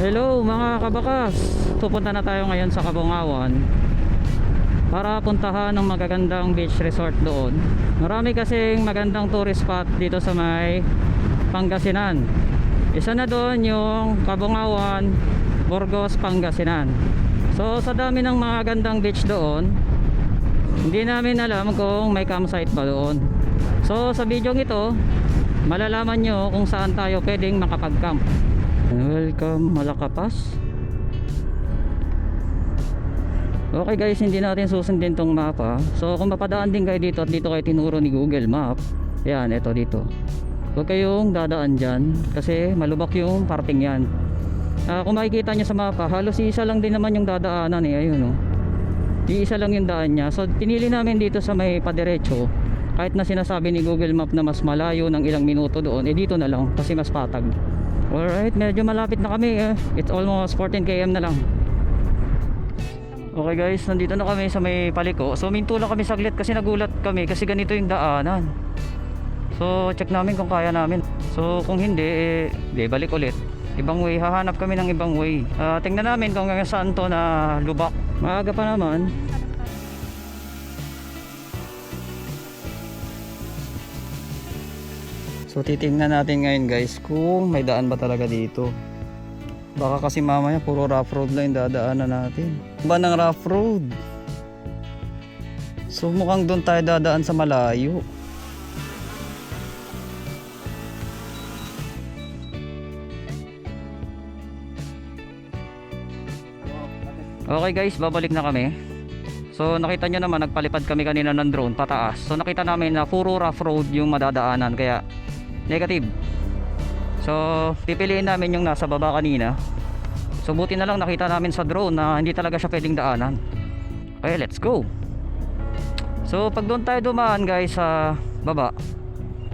Hello mga kabakas, pupunta na tayo ngayon sa Cabungawan para puntahan ng magagandang beach resort doon. Marami kasing magandang tourist spot dito sa may Pangasinan. Isa na doon yung Cabungawan, Burgos, Pangasinan. So sa dami ng mga gandang beach doon, hindi namin alam kung may campsite ba doon. So sa video ito, malalaman nyo kung saan tayo pwedeng makapag-camp. Welcome Malakapas. Okay guys, hindi natin susundin tong mapa. So kung mapadaan din kayo dito at dito kayo tinuro ni Google Map, yan, eto dito. Huwag kayong dadaan dyan kasi malubak yung parting yan. Kung makikita nyo sa mapa, halos isa lang din naman yung dadaanan eh. Ayun, oh. Iisa lang yung daan nya. So pinili namin dito sa may padiretso. Kahit na sinasabi ni Google Map na mas malayo ng ilang minuto doon, eh dito na lang kasi mas patag. Alright, medyo malapit na kami eh. It's almost 14 km na lang. Okay guys, nandito na kami sa may paliko. So minto lang kami saglit kasi nagulat kami kasi ganito yung daanan. So check namin kung kaya namin. So kung hindi, balik ulit. Ibang way, hahanap kami ng ibang way. Tingnan namin kung hanggang saan to na lubak. Maaga pa naman. So titingnan natin ngayon guys kung may daan ba talaga dito. Baka kasi mamaya puro rough road lang yung dadaanan natin. Ba ng rough road? So mukhang doon tayo dadaan sa malayo. Okay guys, babalik na kami. So nakita nyo naman, nagpalipad kami kanina ng drone pataas. So nakita namin na puro rough road yung madadaanan, kaya negative. So pipiliin namin yung nasa baba kanina. So buti na lang nakita namin sa drone na hindi talaga siya pwedeng daanan. Okay, let's go. So pag doon tayo dumaan guys sa baba,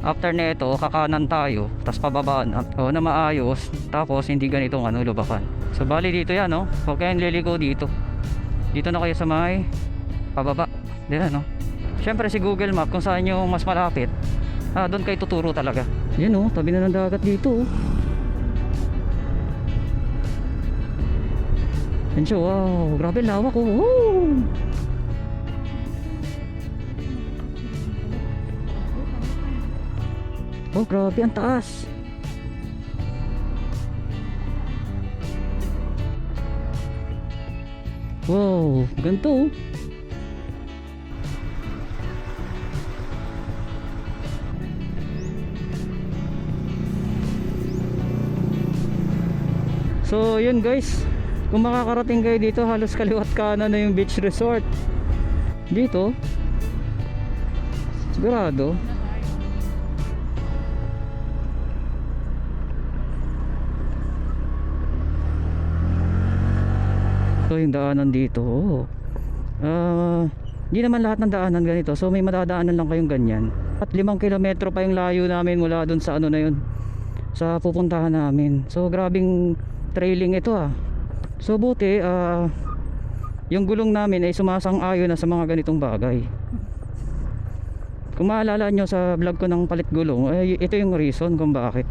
after nito kakanan tayo, tapos pababaan na maayos, tapos hindi ganitong lubakan. So bali dito yan, no? Huwag kayong liliko dito. Dito na kayo sa may pababa. Dito, no? Siyempre si Google Map kung saan yung mas malapit, doon kayo tuturo talaga. Yan, oh, tabi na ng dagat dito, oh. Yan siya, wow, grabe lawak, oh. Woo! Oh, grabe, ang taas. Wow, ganito, oh. So yun guys, kung makakarating kayo dito, halos kaliwat kanan na yung beach resort dito, sigurado. So yung daanan dito, hindi naman lahat ng daanan ganito. So may madadaanan lang kayong ganyan. At 5 kilometro pa yung layo namin mula dun sa na yun, sa pupuntahan namin. So grabing trailing ito, ah. So buti yung gulong namin ay sumasang-ayon na sa mga ganitong bagay. Kung maalala nyo sa vlog ko ng palit gulong, ito yung reason kung bakit.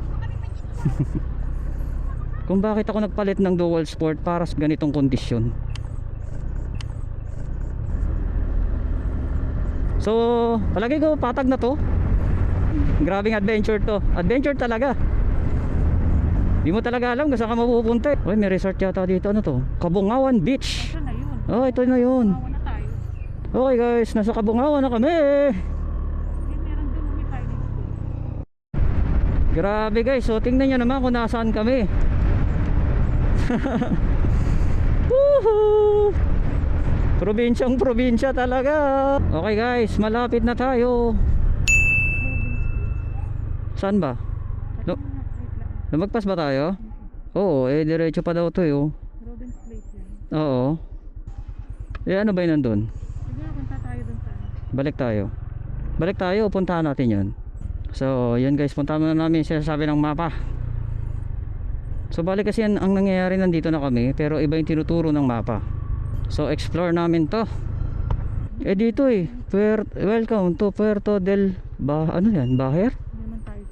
Kung bakit ako nagpalit ng dual sport para sa ganitong kondisyon. So palagi ko patag na to. Grabing adventure to. Adventure talaga. Di mo talaga alam kung saan ka mapupunta. Uy, may resort yata dito. Ano to? Cabungawan Beach. Ito na yun. Oh, ito na yun. Cabungawan na tayo. Okay guys, nasa Cabungawan na kami. Meron doon may Chinese food. Grabe guys, so tingnan nyo naman kung nasaan kami. Woohoo! Probinsyang probinsya talaga. Okay guys, malapit na tayo. Saan ba? Lumagpas ba tayo? Oo, diretso pa daw to, oh. Robin's Place yan. Oo. Ano ba yun nandun? Sige, punta tayo dun sa Balik tayo. Balik tayo o puntahan natin yun? So yun guys, puntahan na namin sinasabi ng mapa. So balik kasi ang nangyayari, nandito na kami, pero iba yung tinuturo ng mapa. So explore namin to. Dito welcome to Puerto del ano yan? Baher? Hindi naman tayo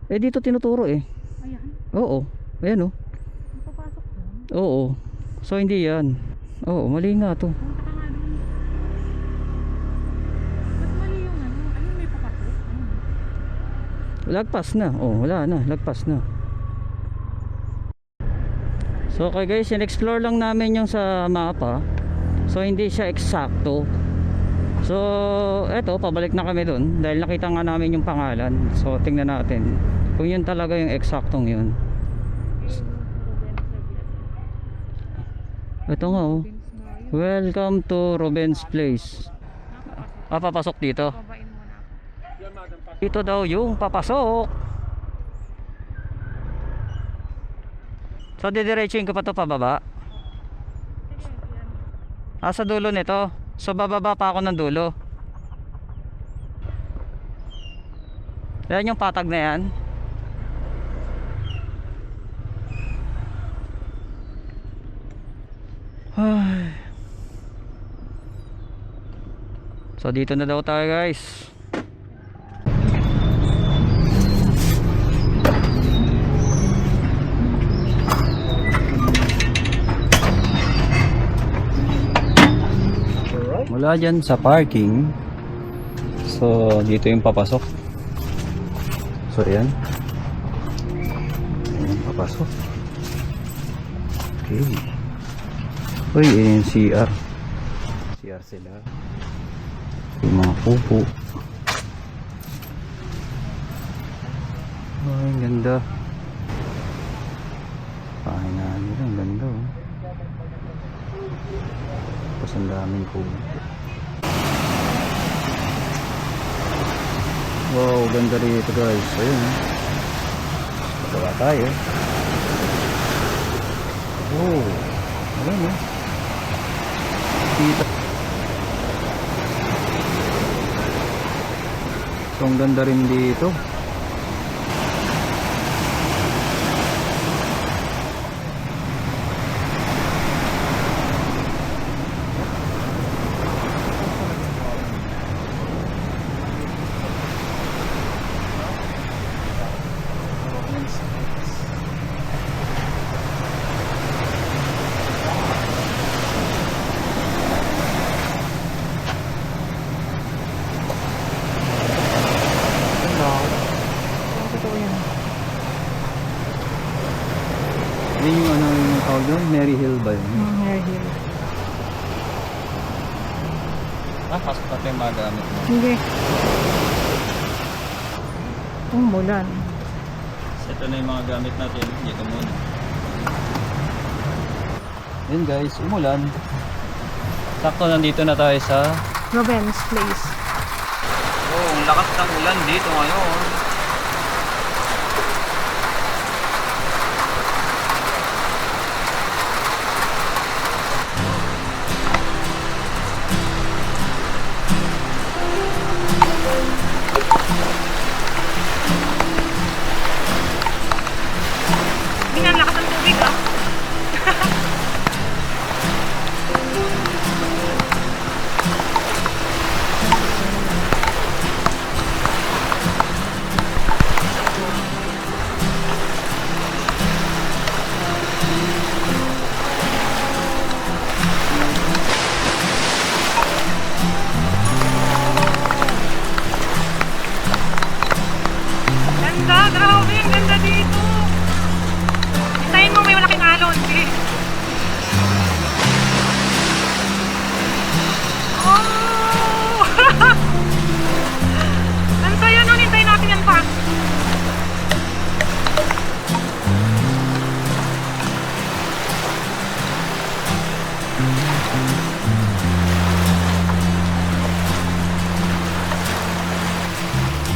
dun. Dito tinuturo eh. Ayan. Oo, ayan, oh. Papasok dun. Oo. So hindi yan. Oo, mali nga to. Punta ka nga doon. Ba't mali yung ano? Ayun, may papasok. Ayun. Lagpas na. Oh, wala na. Lagpas na. So okay guys, in-explore lang namin yung sa mapa. So hindi siya eksakto. So eto, pabalik na kami dun dahil nakita nga namin yung pangalan. So tingnan natin kung yun talaga yung eksaktong yun. Ito nga oh. Welcome to Ruben's Place. Ah, papasok dito. Babain mo na ako. Dito daw yung papasok. So didiretsuhin ko pa to pababa. Sige, yan. Sa dulo nito. So bababa pa ako ng dulo. Yan yung patag na yan. Ay. So dito na daw tayo guys. Mula dyan sa parking. So dito yung papasok. So ayan. Ayan papasok. Okay. Uy, ayan CR. CR sila. Yung mga pupo. Ay, ang ganda. Pahingahan nila, ang ganda oh. Tapos ang daming pupo. Wow, ganda rito guys. Ayun oh. Pagawa tayo. Oh, ayun oh. Dito. So ang ganda rin dito. Yun yung ano yung tawag doon? Mary Hill ba yun? Hairhill. Pasok natin yung mga gamit mo. Hindi. Umulan. Ito na yung mga gamit natin. Dito muna. Yun guys, umulan. Sakto nandito na tayo sa... Ruben's Place. Oh, ang lakas ng ulan dito ngayon. Hindi nga, lakas ng tubig ah. Ganda, grabe, ang ganda dito. Hintayin mo may malaking alon. Sige. Oh! Ang saya nun, hintayin natin yan pa.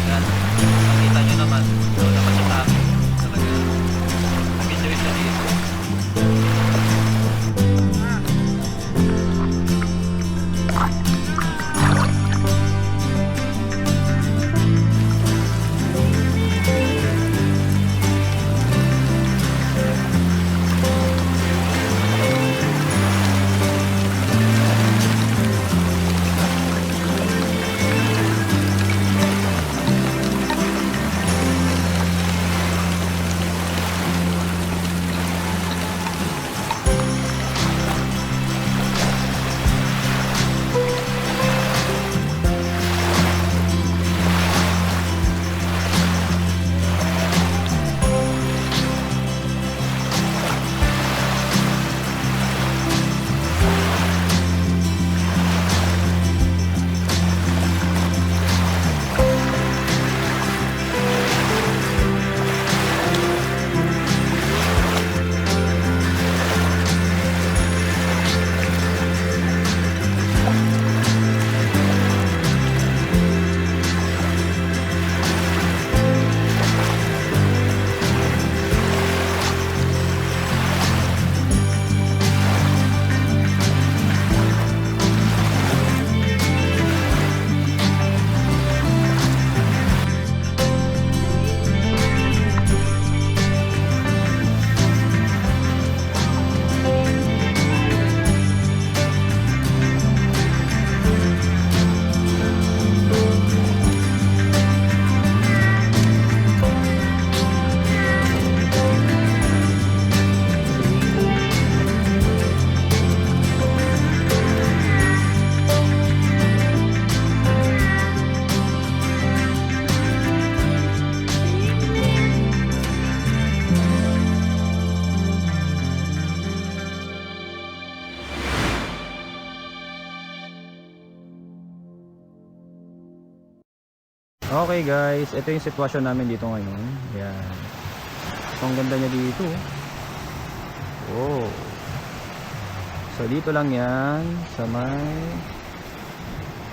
Yan. Nakita nyo naman. Doon naman siya sa akin. Talaga. Nag-enjoy siya dito. Okay guys, ito yung sitwasyon namin dito ngayon. Ayan. So, ang ganda niya dito. Oh. So dito lang yan sa may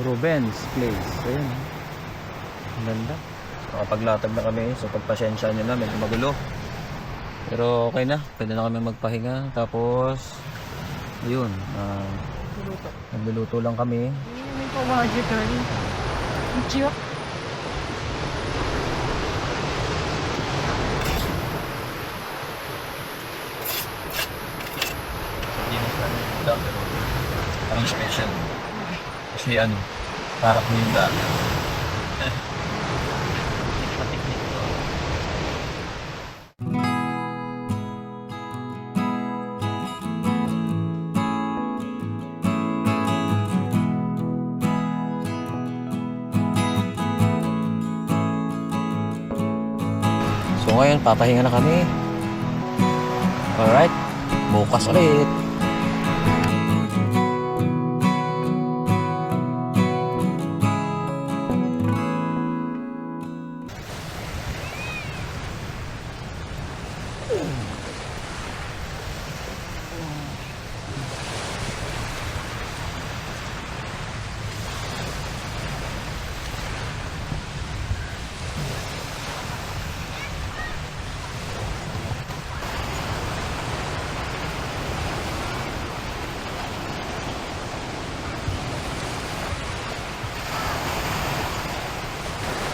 Ruben's Place. Ayan. Ang ganda. So, kapaglatag na kami. So pagpasensya nyo na, medyo magulo. Pero okay na. Pwede na kami magpahinga. Tapos ayun, nagluluto lang kami. May pawadyo ka rin. Chiyo. Ang special. Kasi ano, para po yung daan. Patiknik ko. So ngayon, papahinga na kami. Alright, bukas ulit.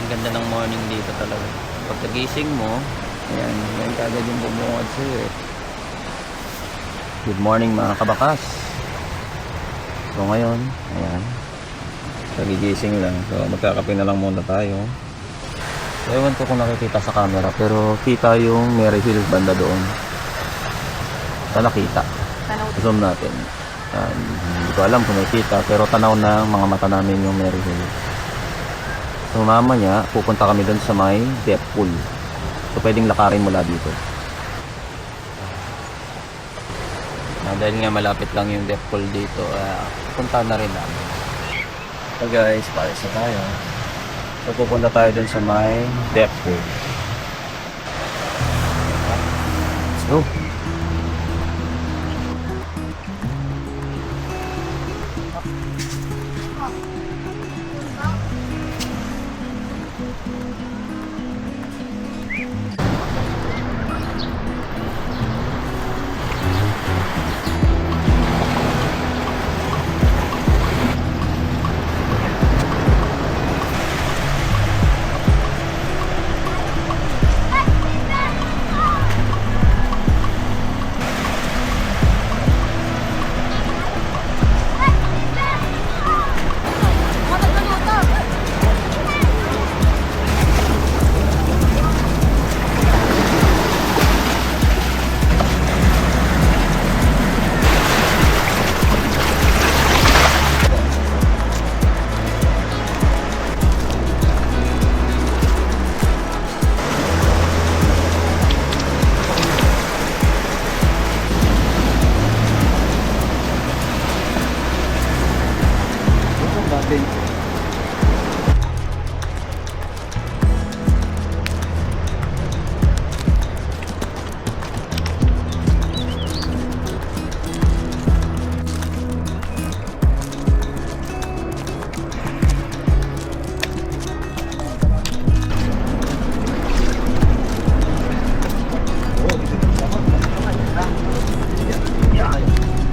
Ang ganda ng morning dito talaga. Pagkagising mo, ayan, yan kagad yung bumungad sa'yo eh. Good morning mga kabakas. So ngayon, ayan, pagigising lang. So magkakape na lang muna tayo. So ewan ko kung nakikita sa camera, pero kita yung Mary Hill banda doon. Sana nakita. Zoom natin. Hindi ko alam kung nakikita, pero tanaw ng mga mata namin yung Mary Hill. So mamaya, pupunta kami doon sa may depth pool. So pwedeng lakarin mula dito. Dahil nga malapit lang yung depth pool dito, punta na rin namin. So guys, pares na tayo. So pupunta tayo doon sa may depth pool. Let's go.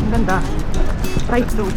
Ang ganda. Right through.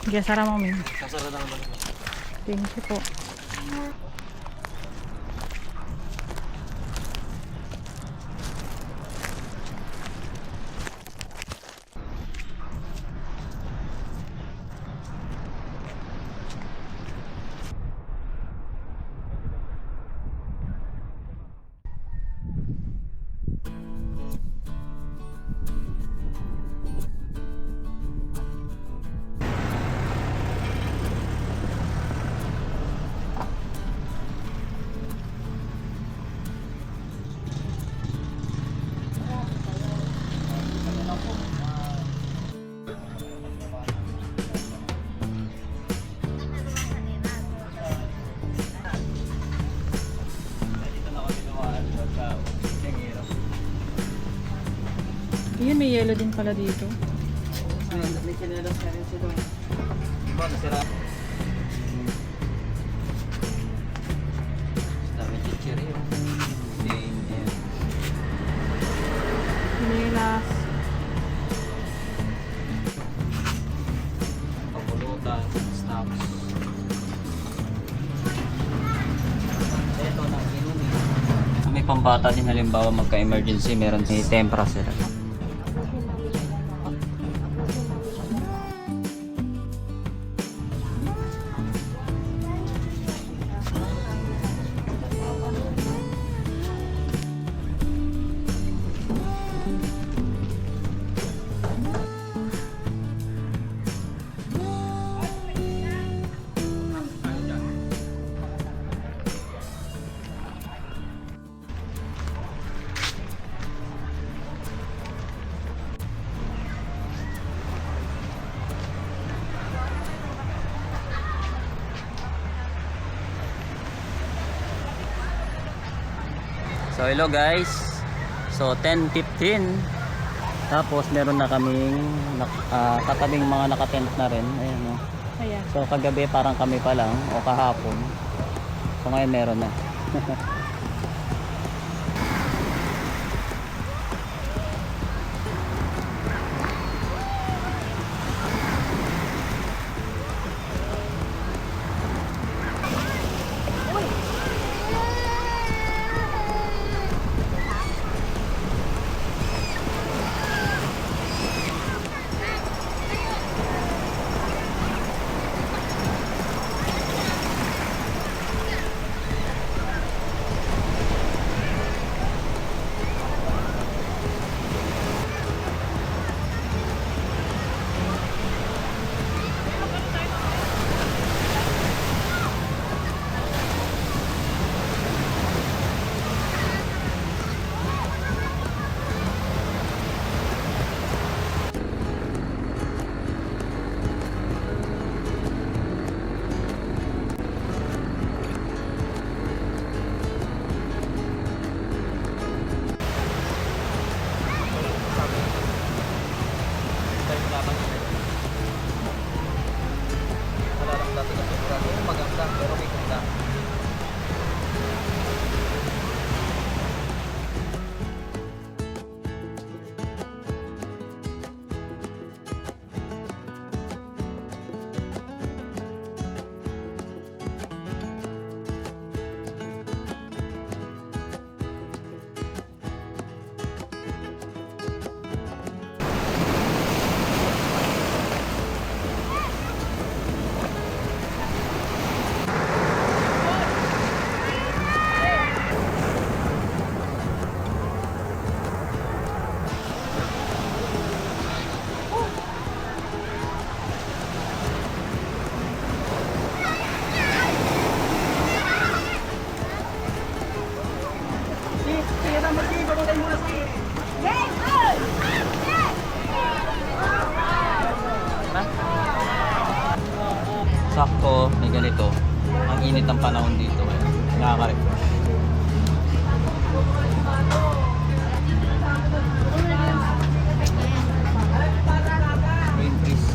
Sige, sara mo, Min. Sasara na naman. Thank you po. Yun, may yellow din pala dito. May sinelas na rin sila. Diba, nasira? Dami chichiri yun. Pinelas. Papulutan, snaps. Ito na, inumin. May pambata din halimbawa magka-emergency, meron si tempra sila. So hello guys. So 10:15. Tapos meron na kaming katabing mga nakatent na rin. Ayan oh. Ayan. So kagabi parang kami pa lang o kahapon. So ngayon meron na. Maganda pero may ganda. Sakto, may ganito. Ang init ng panahon dito. Nakaka-refresh. Green trees.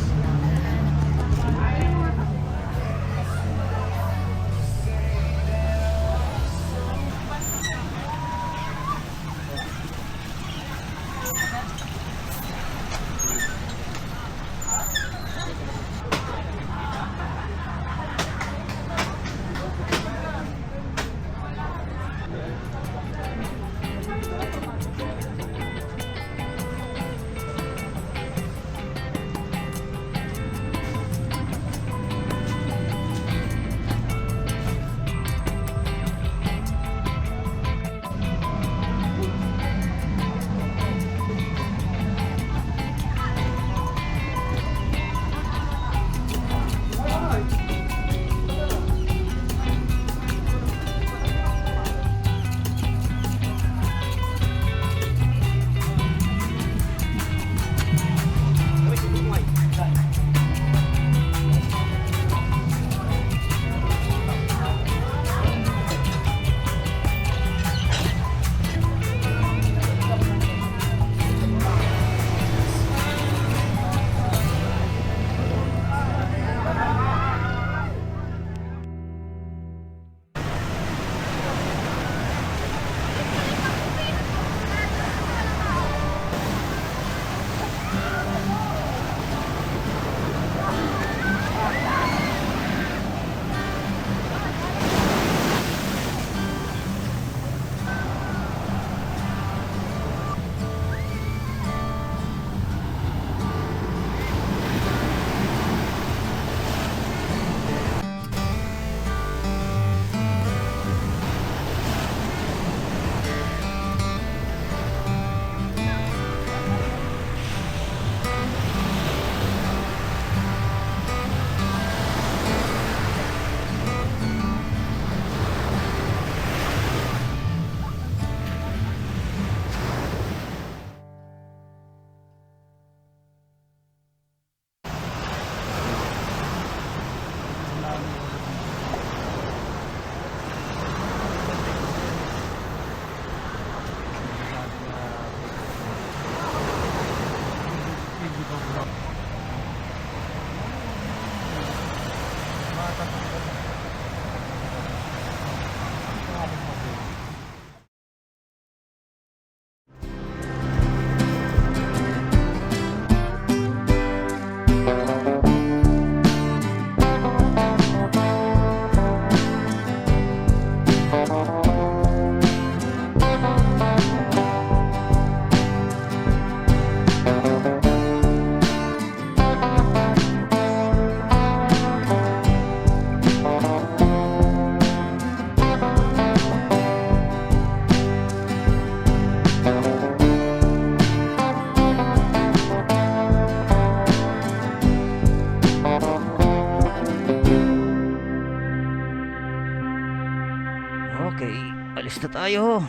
Okay, alis na tayo.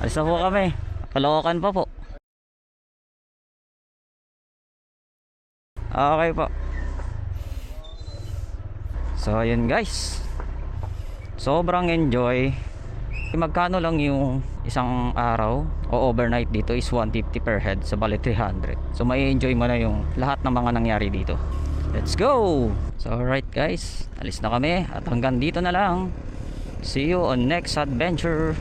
Alis na po kami. Caloocan pa po. Okay po. So ayun guys, sobrang enjoy. Magkano lang yung isang araw o overnight dito is 150 per head, sa bali 300. So may enjoy mo na yung lahat ng mga nangyari dito. Let's go! So alright guys, alis na kami at hanggang dito na lang. See you on next adventure.